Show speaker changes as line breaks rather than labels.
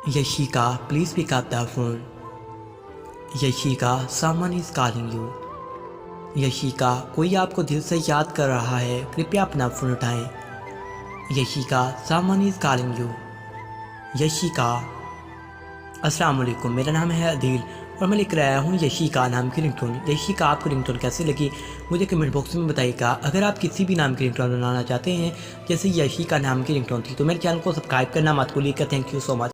Yashika, please pick up the phone. Yashika, someone is calling you. Yashika, कोई आपको दिल से याद कर रहा है, कृपया अपना फ़ोन उठाएं। Yashika, someone is calling you. Yashika, अस्सलाम वालेकुम, मेरा नाम है अदील और मैं लेकर आया हूँ यशिका नाम की रिंगटोन। यशिका, आपको रिंगटोन कैसी लगी मुझे कमेंट बॉक्स में बताइएगा। अगर आप किसी भी नाम की रिंगटोन बनाना चाहते हैं जैसे यशिका नाम की रिंगटोन थी तो मेरे चैनल को सब्सक्राइब करना मत भूलिएगा। Thank you so much.